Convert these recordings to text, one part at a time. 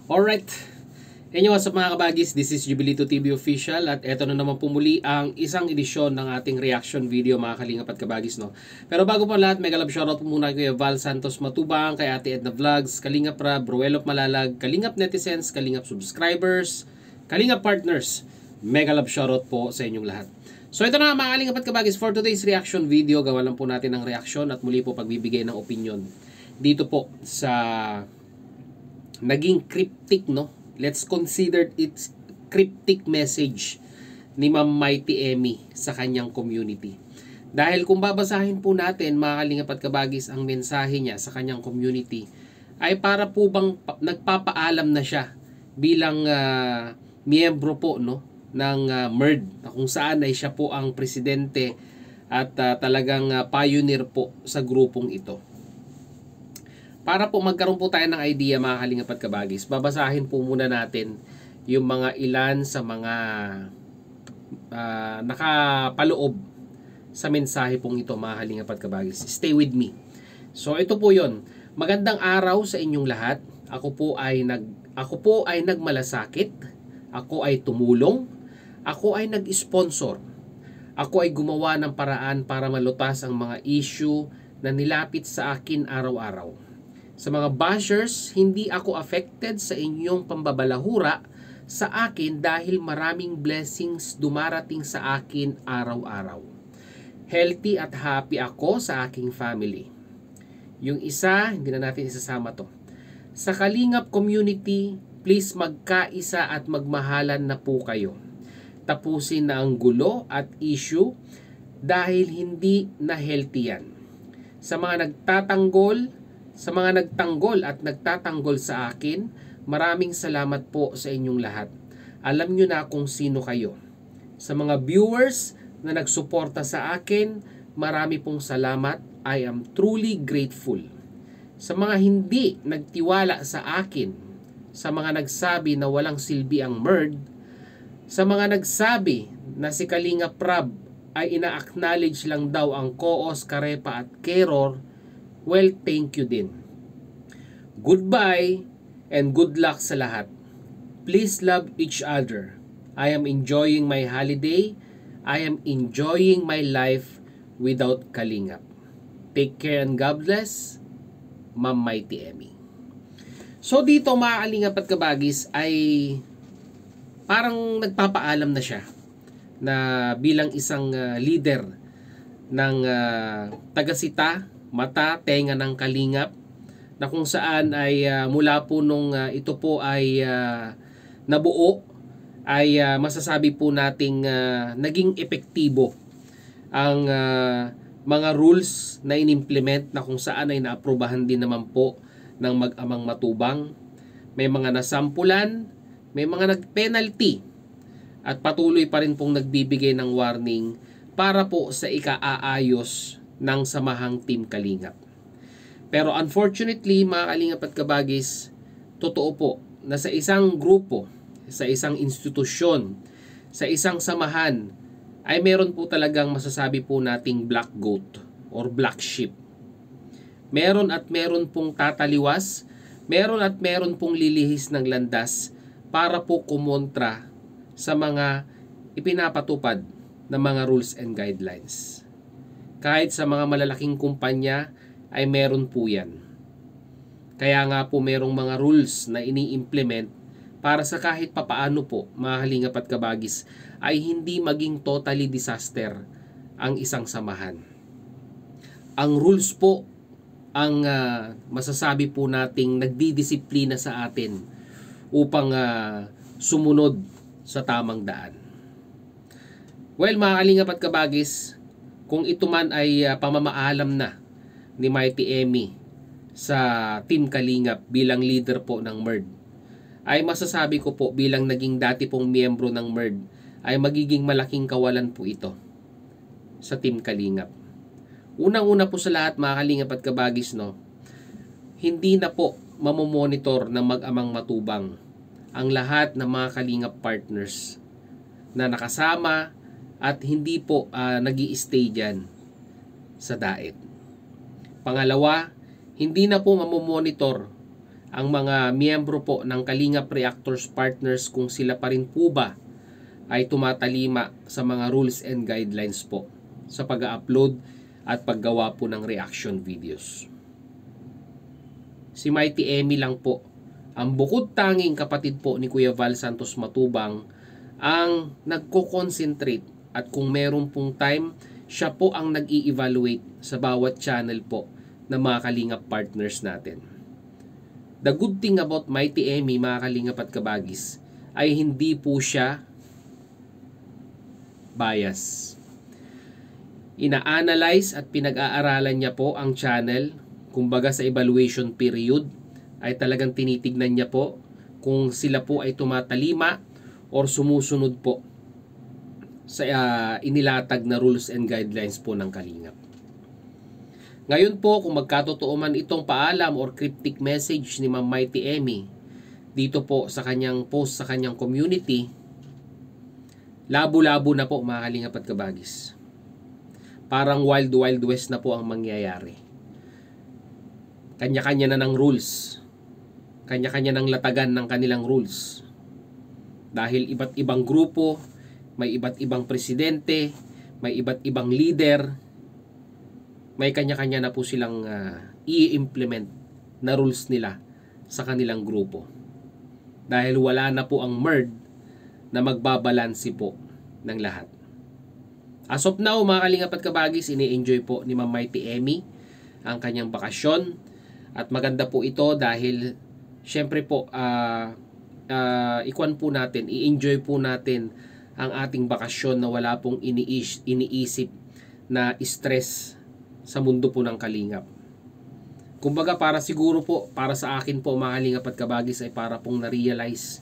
Alright, what's up mga kabagis? This is Jubilito TV Official at eto na naman po muli ang isang edisyon ng ating reaction video mga kalingap at kabagis, no? Pero bago pa lahat, mega love shoutout po muna kay Val Santos Matubang, kay Ate Edna Vlogs, Kalingap Rab, Ruelop Malalag, Kalingap Netizens, Kalingap Subscribers, Kalingap Partners. Mega love shoutout po sa inyong lahat. So ito na mga kalingap at kabagis, for today's reaction video, gawa lang po natin ng reaction at muli po pagbibigay ng opinion dito po sa naging cryptic, no? Let's consider it cryptic message ni Ma'am Mighty Emmy sa kanyang community. Dahil kung babasahin po natin mga kalingap at kabagis ang mensahe niya sa kanyang community, ay para po bang nagpapaalam na siya bilang miyembro po, no, ng MERD, na kung saan ay siya po ang presidente at talagang pioneer po sa grupong ito. Para po magkaroon po tayo ng idea mga kalingap at kabagis, babasahin po muna natin yung mga ilan sa mga nakapaloob sa mensahe pong ito mga kalingap at kabagis. Stay with me. So ito po yon. Magandang araw sa inyong lahat. Ako po ay nagmalasakit. Ako ay tumulong. Ako ay nag-sponsor. Ako ay gumawa ng paraan para malutas ang mga issue na nilapit sa akin araw-araw. Sa mga bashers, hindi ako affected sa inyong pambabalahura sa akin dahil maraming blessings dumarating sa akin araw-araw. Healthy at happy ako sa aking family. Yung isa, hindi na natin isasama to. Sa Kalingap community, please magkaisa at magmahalan na po kayo. Tapusin na ang gulo at issue dahil hindi na healthy yan. Sa mga nagtanggol at nagtatanggol sa akin, maraming salamat po sa inyong lahat. Alam nyo na kung sino kayo. Sa mga viewers na nagsuporta sa akin, marami pong salamat. I am truly grateful. Sa mga hindi nagtiwala sa akin, sa mga nagsabi na walang silbi ang MERD, sa mga nagsabi na si Kalingap Rab ay ina-acknowledge lang daw ang Coos, Karepa at Keror, well, thank you din. Goodbye and good luck sa lahat. Please love each other. I am enjoying my holiday. I am enjoying my life without Kalingap. Take care and God bless, Ma'am Mighty Emmy. So dito mga kalingap at kabagis ay parang nagpapaalam na siya na bilang isang leader ng tagasita, mata, tenga ng kalingap, na kung saan ay mula po nung ito po ay nabuo ay masasabi po nating naging epektibo ang mga rules na inimplement, na kung saan ay naaprubahan din naman po ng mag-amang Matubang. May mga nasampulan, may mga nag-penalty at patuloy pa rin pong nagbibigay ng warning para po sa ika-aayos ng samahang Team Kalingap. Pero unfortunately mga kalingap at kabagis, totoo po na sa isang grupo, sa isang institusyon, sa isang samahan, ay meron po talagang masasabi po nating black goat or black sheep. Meron at meron pong tataliwas, meron at meron pong lilihis ng landas para po kumontra sa mga ipinapatupad na mga rules and guidelines. Kahit sa mga malalaking kumpanya ay meron po yan. Kaya nga po merong mga rules na ini-implement para sa kahit papaano po mga kalingap at kabagis ay hindi maging totally disaster ang isang samahan. Ang rules po ang masasabi po nating nagdidisiplina sa atin upang sumunod sa tamang daan. Well mga kalingap at kabagis, kung ito man ay pamamaalam na ni Mighty Emmy sa Team Kalingap bilang leader po ng MERD, ay masasabi ko po bilang naging dati pong miyembro ng MERD ay magiging malaking kawalan po ito sa Team Kalingap. Unang-una po sa lahat mga kalingap at kabagis, no, hindi na po mamomonitor ng mag-amang Matubang ang lahat ng mga kalingap partners na nakasama at hindi po nag-i-stay dyan sa daet. Pangalawa, hindi na po mamomonitor ang mga miyembro po ng Kalingap Reactors Partners kung sila pa rin po ba ay tumatalima sa mga rules and guidelines po sa pag-upload at paggawa po ng reaction videos. Si Mighty Emmy lang po ang bukod tanging kapatid po ni Kuya Val Santos Matubang ang nagko-concentrate, at kung meron pong time, siya po ang nag-i-evaluate sa bawat channel po ng mga Kalingap partners natin. The good thing about Mighty Emmy, mga Kalingap at Kabagis, ay hindi po siya bias. Ina-analyze at pinag-aaralan niya po ang channel. Kumbaga sa evaluation period ay talagang tinitignan niya po kung sila po ay tumatalima or sumusunod po sa inilatag na rules and guidelines po ng Kalingap. Ngayon po, kung magkatotoo man itong paalam or cryptic message ni Ma'am Mighty Emmy dito po sa kanyang post sa kanyang community, labo-labo na po, mga Kalingap at Kabagis. Parang wild west na po ang mangyayari. Kanya-kanya na ng rules. Kanya-kanya ng latagan ng kanilang rules. Dahil iba't ibang grupo, may iba't ibang presidente, may iba't ibang leader, may kanya-kanya na po silang i-implement na rules nila sa kanilang grupo. Dahil wala na po ang MERD na magbabalansi po ng lahat. As of now, mga Kalingap at Kabagis, ini-enjoy po ni Ma'am Mighty Emmy ang kanyang bakasyon. At maganda po ito dahil syempre po, ikuan po natin, i-enjoy po natin ang ating bakasyon na wala pong iniisip na stress sa mundo po ng Kalingap. Kumbaga para siguro po, para sa akin po, mga Kalingap at Kabagis, ay para pong na-realize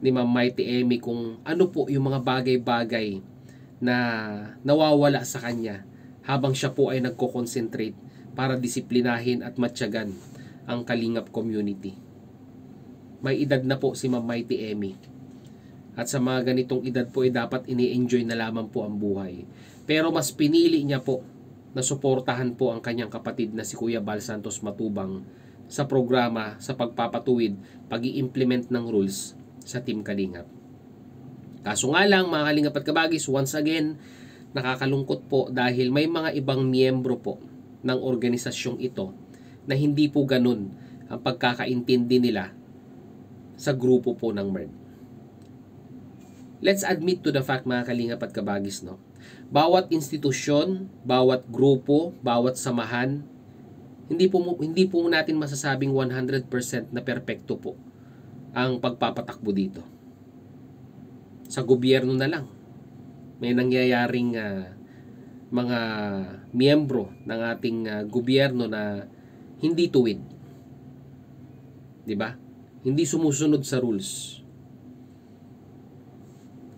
ni Ma'am Mighty Emmy kung ano po yung mga bagay-bagay na nawawala sa kanya habang siya po ay nagko-concentrate para disiplinahin at matyagan ang Kalingap community. May edad na po si Ma'am Mighty Emmy. At sa mga ganitong edad po ay dapat ini-enjoy na lamang po ang buhay. Pero mas pinili niya po na suportahan po ang kanyang kapatid na si Kuya Val Santos Matubang sa programa sa pagpapatuwid, pag-i-implement ng rules sa Team Kalingap. Kaso nga lang, mga Kalingap at Kabagis, once again, nakakalungkot po dahil may mga ibang miyembro po ng organisasyong ito na hindi po ganun ang pagkakaintindi nila sa grupo po ng MERD. Let's admit to the fact, mga Kalingap at Kabagis, no? Bawat institusyon, bawat grupo, bawat samahan, hindi po natin masasabing 100% na perpekto po ang pagpapatakbo dito. Sa gobyerno na lang, may nangyayaring mga miyembro ng ating gobyerno na hindi tuwid. 'Di ba? Hindi sumusunod sa rules.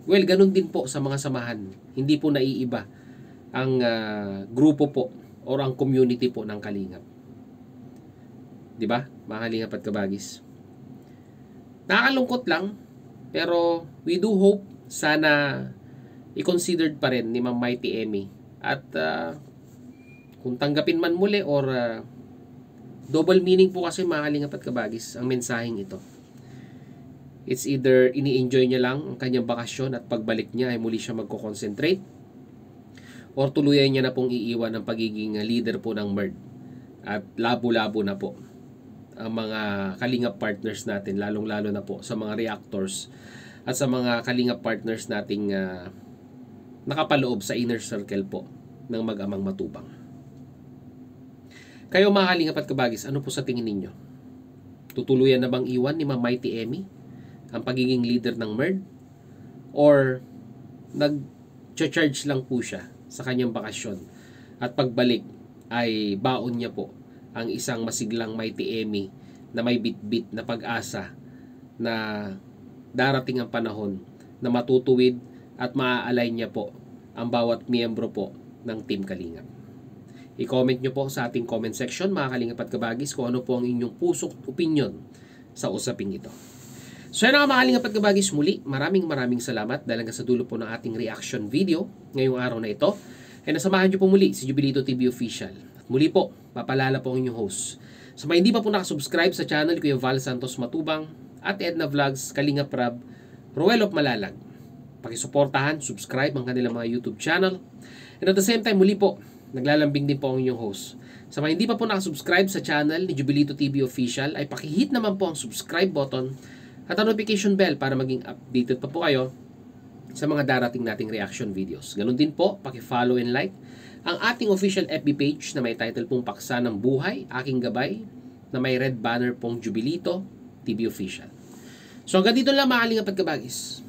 Well, ganun din po sa mga samahan. Hindi po naiiba ang grupo po or ang community po ng Kalingap. 'Di ba? Mga Kalingap at Kabagis. Nakakalungkot lang, pero we do hope sana i-considered pa rin ni Ma'am Mighty Emmy at kung tanggapin man muli or double meaning po kasi, mga Kalingap at Kabagis, ang mensaheng ito. It's either ini-enjoy niya lang ang kanyang bakasyon at pagbalik niya ay muli siya magko-concentrate, or tuluyan niya na pong iiwan ang pagiging leader po ng MERD at labo-labo na po ang mga Kalingap partners natin, lalong-lalo na po sa mga reactors at sa mga Kalingap partners nating nakapaloob sa inner circle po ng mag-amang Matubang. Kayo, mga Kalingap at Kabagis, ano po sa tingin ninyo? Tutuluyan na bang iwan ni Ma'am Mighty Emmy ang pagiging leader ng MERD? Or nag-charge lang po siya sa kanyang bakasyon at pagbalik ay baon niya po ang isang masiglang Mighty Emmy na may bit-bit na pag-asa na darating ang panahon na matutuwid at maa-align niya po ang bawat miyembro po ng Team Kalingap. I-comment nyo po sa ating comment section, mga Kalingap at Kabagis, kung ano po ang inyong pusok opinion sa usaping ito. So yan, mga Kalingap at Kabagis, muli maraming salamat dahil hanggang sa dulo po ng ating reaction video ngayong araw na ito. Ay nasamahan nyo po muli si Jubilito TV Official. At muli po, papalala po ang inyong host Sa mga hindi pa po nakasubscribe sa channel, Kuya Val Santos Matubang, at Edna Vlogs, Kalinga Prab, Ruel of Malalag. Pakisuportahan, subscribe ang kanilang mga YouTube channel. And at the same time, muli po, naglalambing din po ang inyong host. Sa mga hindi pa po nakasubscribe sa channel ni Jubilito TV Official, ay pakihit naman po ang subscribe button at ang notification bell para maging updated pa po kayo sa mga darating nating reaction videos. Ganun din po, paki-follow and like ang ating official FB page na may title pong Paksa ng Buhay, Aking Gabay, na may red banner pong Jubilito TV Official. So hanggang dito lang mga Kalingap at Kabagis.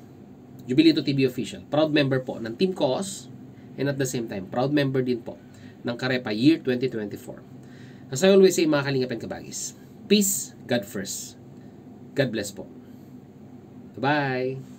Jubilito TV Official, proud member po ng Team COOS and at the same time, proud member din po ng Karepa Year 2024. As I always say mga Kalingap and Kabagis, peace, God first. God bless po. Bye-bye!